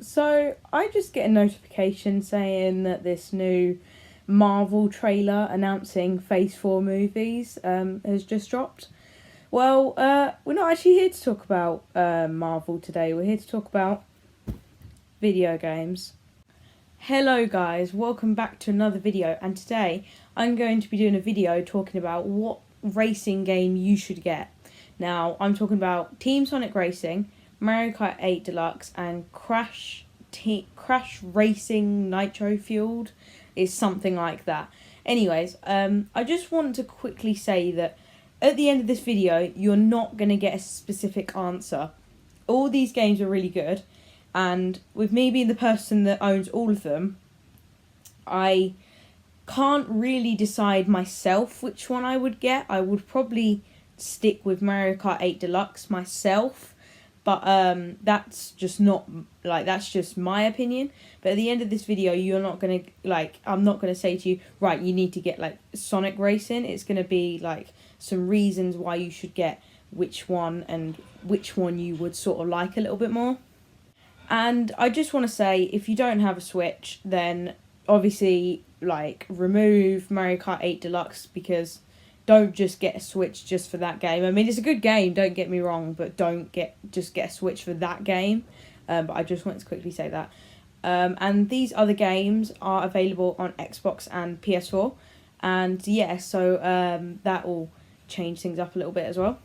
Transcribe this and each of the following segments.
So I just get a notification saying that this new Marvel trailer announcing Phase 4 movies has just dropped. Well, we're not actually here to talk about Marvel today. We're here to talk about video games. Hello guys, welcome back to another video, and today I'm going to be doing a video talking about what racing game you should get. Now, I'm talking about Team Sonic Racing, Mario Kart 8 Deluxe, and Crash Racing Nitro-fuelled. Is something like that. Anyways, I just want to quickly say that at the end of this video, you're not going to get a specific answer. All these games are really good, and with me being the person that owns all of them, I can't really decide myself which one I would get. I would probably stick with Mario Kart 8 Deluxe myself, but that's just my opinion. But at the end of this video, you're not gonna I'm not gonna say to you, right, you need to get Sonic Racing. It's gonna be some reasons why you should get which one and which one you would sort of like a little bit more. And I just want to say, if you don't have a Switch, then obviously remove Mario Kart 8 Deluxe, because don't just get a Switch just for that game. I mean, it's a good game, don't get me wrong, but don't just get a Switch for that game. But I just wanted to quickly say that. And these other games are available on Xbox and PS4. And yeah, so that will change things up a little bit as well.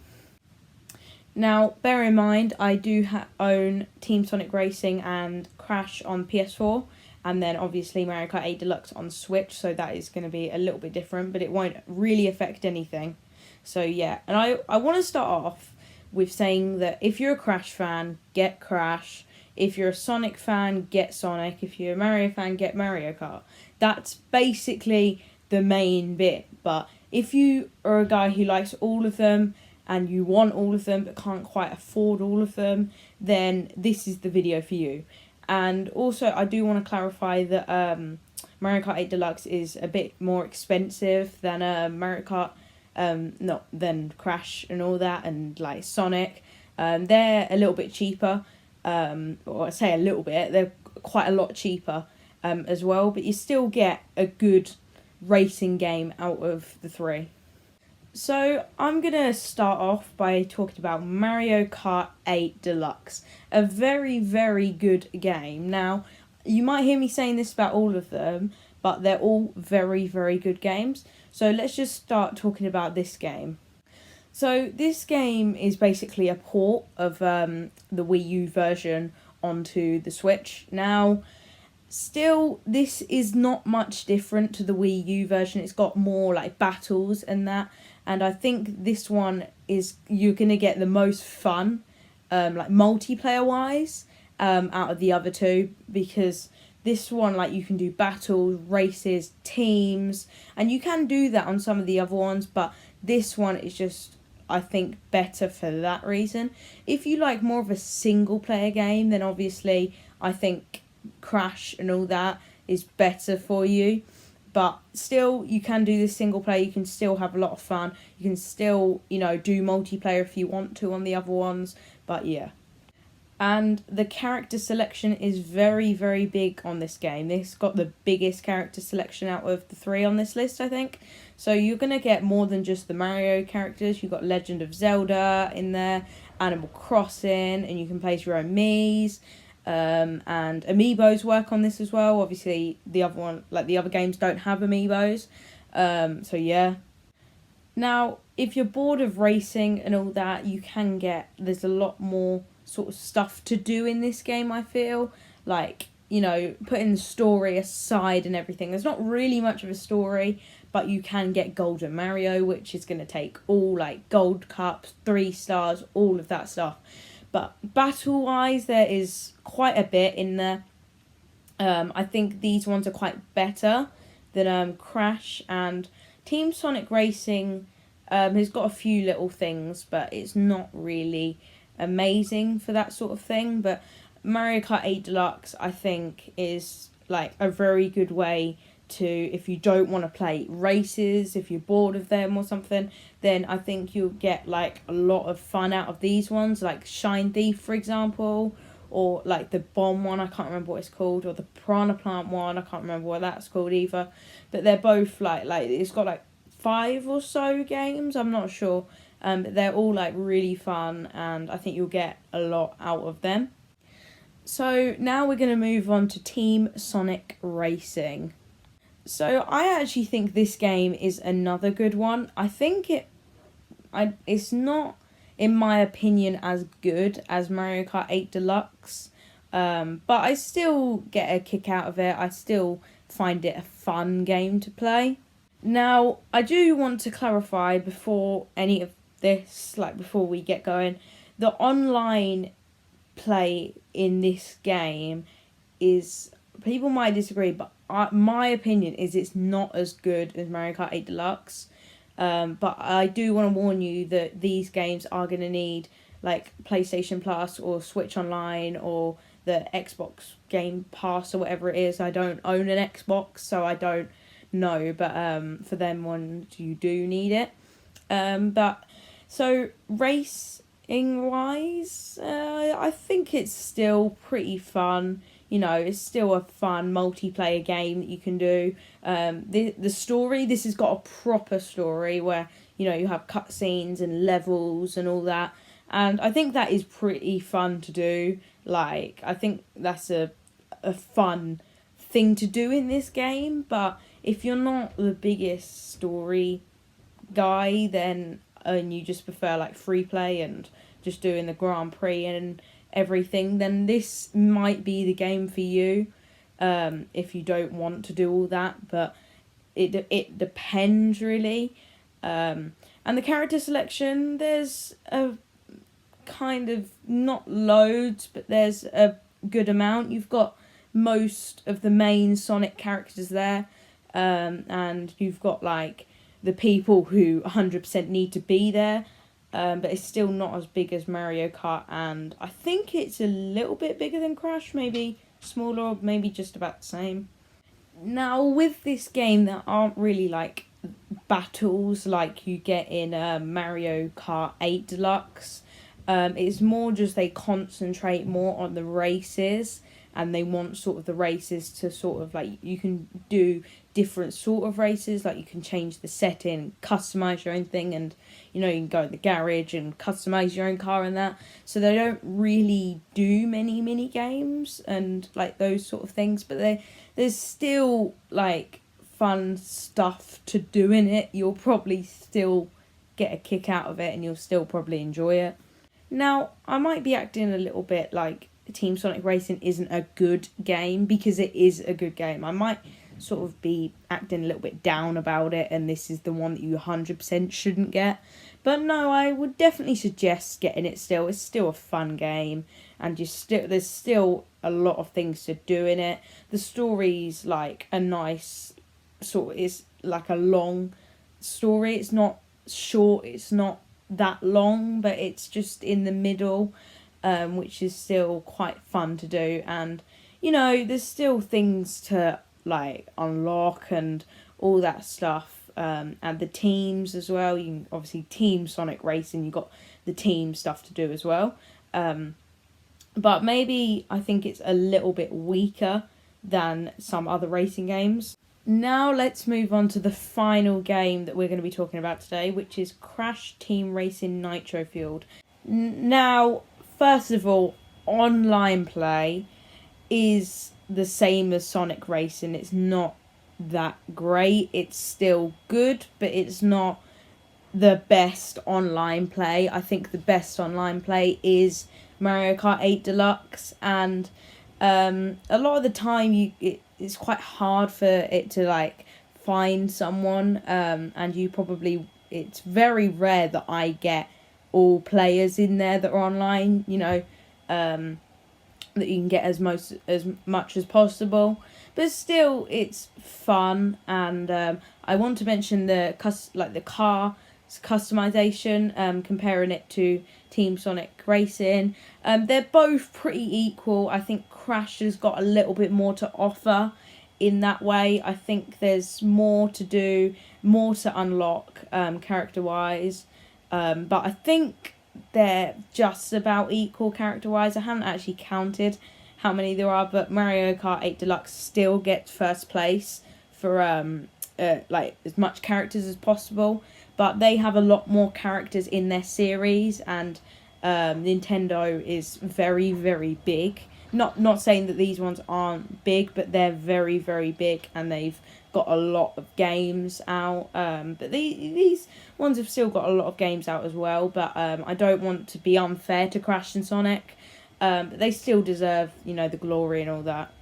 Now, bear in mind, I do own Team Sonic Racing and Crash on PS4. And then obviously Mario Kart 8 Deluxe on Switch, so that is going to be a little bit different, but it won't really affect anything. So yeah, and I want to start off with saying that if you're a Crash fan, get Crash. If you're a Sonic fan, get Sonic. If you're a Mario fan, get Mario Kart. That's basically the main bit. But if you are a guy who likes all of them and you want all of them but can't quite afford all of them, then this is the video for you. And also, I do want to clarify that Mario Kart 8 Deluxe is a bit more expensive than Mario Kart, than Crash and all that, and Sonic. They're a little bit cheaper, or I say a little bit, they're quite a lot cheaper as well, but you still get a good racing game out of the three. So I'm going to start off by talking about Mario Kart 8 Deluxe. A very, very good game. Now, you might hear me saying this about all of them, but they're all very, very good games. So let's just start talking about this game. So this game is basically a port of the Wii U version onto the Switch. Now, still, this is not much different to the Wii U version. It's got more battles and that. And I think this one you're going to get the most fun, multiplayer-wise, out of the other two. Because this one, you can do battles, races, teams. And you can do that on some of the other ones. But this one is just, I think, better for that reason. If you like more of a single-player game, then obviously I think Crash and all that is better for you. But still, you can do this single player, you can still have a lot of fun, you can still, do multiplayer if you want to on the other ones, but yeah. And the character selection is very, very big on this game. This got the biggest character selection out of the three on this list, I think. So you're going to get more than just the Mario characters. You've got Legend of Zelda in there, Animal Crossing, and you can place your own Miis. And amiibos work on this as well. Obviously, the other one, the other games, don't have amiibos. So yeah. Now, if you're bored of racing and all that, there's a lot more sort of stuff to do in this game, I feel. Putting the story aside and everything. There's not really much of a story, but you can get Golden Mario, which is going to take all, Gold Cups, 3 stars, all of that stuff. But battle-wise, there is quite a bit in there. I think these ones are quite better than Crash, and Team Sonic Racing has got a few little things, but it's not really amazing for that sort of thing. But Mario Kart 8 Deluxe, I think, is a very good way to, if you don't want to play races, if you're bored of them or something, then I think you'll get a lot of fun out of these ones, like Shine Thief, for example, or like the bomb one, I can't remember what it's called, or the piranha plant one, I can't remember what that's called either. But they're both like it's got like 5 or so games, I'm not sure. But they're all like really fun, and I think you'll get a lot out of them. So now we're going to move on to Team Sonic Racing. So I actually think this game is another good one. I think it's not, in my opinion, as good as Mario Kart 8 Deluxe. But I still get a kick out of it. I still find it a fun game to play. Now, I do want to clarify before any of this, like before we get going, the online play in this game is, people might disagree, but my opinion is it's not as good as Mario Kart 8 Deluxe. But I do want to warn you that these games are going to need like PlayStation Plus or Switch Online or the Xbox Game Pass or whatever it is. I don't own an Xbox, so I don't know, but for them ones you do need it. But so racing wise, I think it's still pretty fun. You know, it's still a fun multiplayer game that you can do. The story, this has got a proper story where, you know, you have cutscenes and levels and all that. And I think that is pretty fun to do. Like, I think that's a fun thing to do in this game. But if you're not the biggest story guy, then and you just prefer like free play and just doing the Grand Prix and everything, then this might be the game for you. If you don't want to do all that, but it depends really. And the character selection, there's a kind of, not loads, but there's a good amount. You've got most of the main Sonic characters there, and you've got like the people who 100% need to be there. But it's still not as big as Mario Kart, and I think it's a little bit bigger than Crash, maybe smaller, or maybe just about the same. Now, with this game, there aren't really like battles like you get in Mario Kart 8 Deluxe. It's more just they concentrate more on the races, and they want sort of the races to sort of like, you can do different sort of races, like you can change the setting, customize your own thing, and you know, you can go in the garage and customize your own car and that. So they don't really do many mini games and like those sort of things, but there's still like fun stuff to do in it. You'll probably still get a kick out of it, and you'll still probably enjoy it. Now, I might be acting a little bit like Team Sonic Racing isn't a good game, because it is a good game. I might sort of be acting a little bit down about it, and this is the one that you 100% shouldn't get. But no, I would definitely suggest getting it still. It's still a fun game, and there's still a lot of things to do in it. The story's like a nice it's like a long story. It's not short, it's not that long, but it's just in the middle, which is still quite fun to do. And you know, there's still things to like unlock and all that stuff, and the teams as well. You can obviously Team Sonic Racing, you've got the team stuff to do as well, but maybe I think it's a little bit weaker than some other racing games. Now let's move on to the final game that we're going to be talking about today, which is Crash Team Racing Nitro-fuelled. Now, first of all, online play is the same as Sonic Racing. It's not that great. It's still good, but it's not the best online play. I think the best online play is Mario Kart 8 Deluxe, and a lot of the time it's quite hard for it to like find someone, and it's very rare that I get all players in there that are online, you know, that you can get as much as possible, but still it's fun. And I want to mention the car customization, comparing it to Team Sonic Racing. They're both pretty equal. I think Crash has got a little bit more to offer in that way. I think there's more to do, more to unlock character wise, but I think they're just about equal character-wise. I haven't actually counted how many there are, but Mario Kart 8 Deluxe still gets first place for like as much characters as possible, but they have a lot more characters in their series, and Nintendo is very, very big. Not saying that these ones aren't big, but they're very, very big, and they've got a lot of games out. But these ones have still got a lot of games out as well. But I don't want to be unfair to Crash and Sonic. But they still deserve, the glory and all that.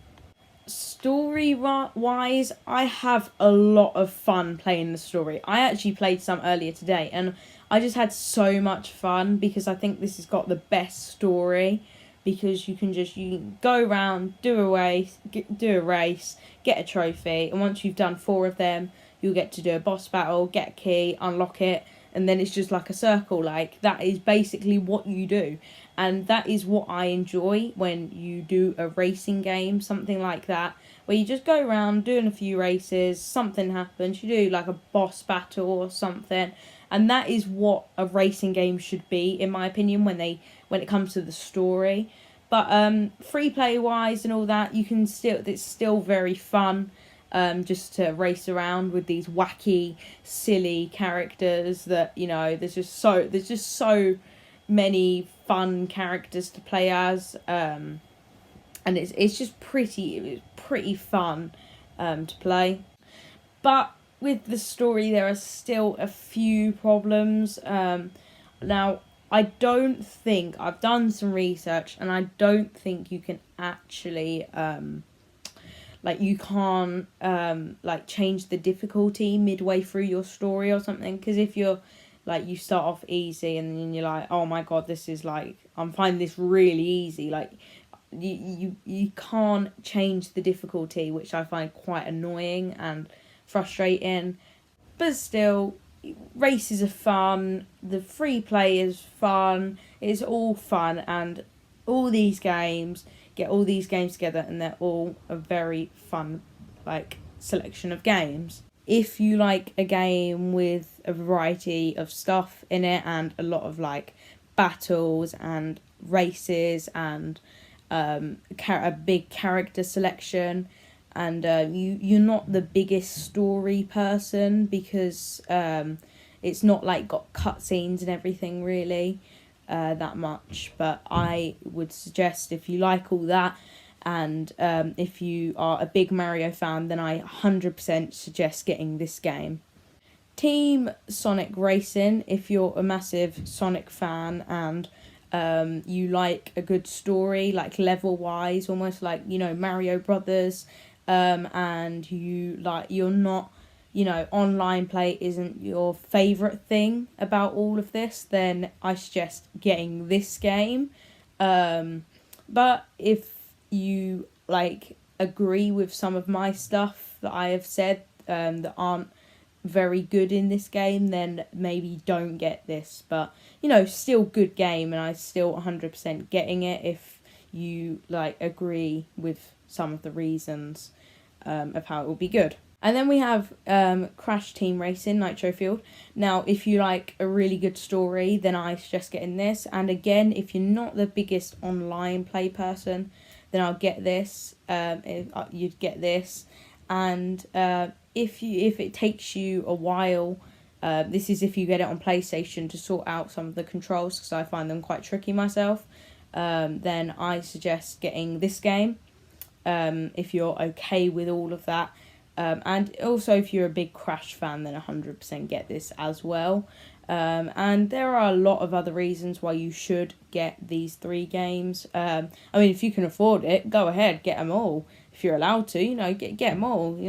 Story-wise, I have a lot of fun playing the story. I actually played some earlier today, and I just had so much fun because I think this has got the best story. Because you can go around, do a race, get a trophy, and once you've done 4 of them, you'll get to do a boss battle, get a key, unlock it, and then it's just like a circle. Like, that is basically what you do. And that is what I enjoy when you do a racing game, something like that, where you just go around doing a few races, something happens, you do like a boss battle or something, and that is what a racing game should be, in my opinion, when it comes to the story. But free play wise and all that, it's still very fun. Just to race around with these wacky, silly characters that there's just so many fun characters to play as, and it's just pretty fun to play. But with the story, there are still a few problems. Now, I don't think, I've done some research, and I don't think you can actually you can't change the difficulty midway through your story or something. Because if you're you start off easy and then you're like, oh my god, this is I'm finding this really easy, you can't change the difficulty, which I find quite annoying and frustrating. But still, races are fun, the free play is fun, it's all fun, and all these games together, and they're all a very fun selection of games. If you like a game with a variety of stuff in it and a lot of battles and races and a big character selection, and you're not the biggest story person, because it's not got cutscenes and everything really that much. But I would suggest, if you like all that, and if you are a big Mario fan, then I 100% suggest getting this game. Team Sonic Racing, if you're a massive Sonic fan and you like a good story, level wise, almost Mario Brothers, and you're not, online play isn't your favourite thing about all of this, then I suggest getting this game. But if you agree with some of my stuff that I have said that aren't very good in this game, then maybe don't get this. But still good game, and I still 100% getting it if you agree with some of the reasons of how it will be good. And then we have Crash Team Racing Nitro-fuelled. Now, if you like a really good story, then I suggest getting this. And again, if you're not the biggest online play person, then I'll get this. You'd get this. And if it takes you a while, this is if you get it on PlayStation to sort out some of the controls, because I find them quite tricky myself, then I suggest getting this game if you're okay with all of that. And also, if you're a big Crash fan, then 100% get this as well. And there are a lot of other reasons why you should get these 3 games. If you can afford it, go ahead, get them all. If you're allowed to, get them all,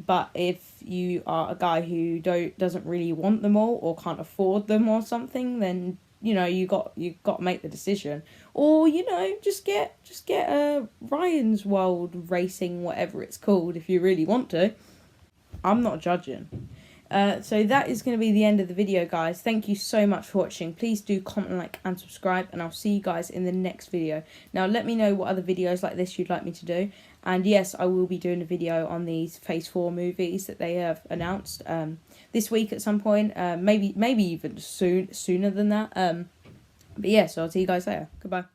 But if you are a guy who doesn't really want them all, or can't afford them or something, then you got to make the decision. Or just get a Ryan's World Racing, whatever it's called, if you really want to. I'm not judging. So that is going to be the end of the video, guys. Thank you so much for watching. Please do comment, like, and subscribe, and I'll see you guys in the next video. Now, let me know what other videos like this you'd like me to do. And yes, I will be doing a video on these Phase 4 movies that they have announced this week at some point. Maybe even sooner than that. But yeah, so I'll see you guys later. Goodbye.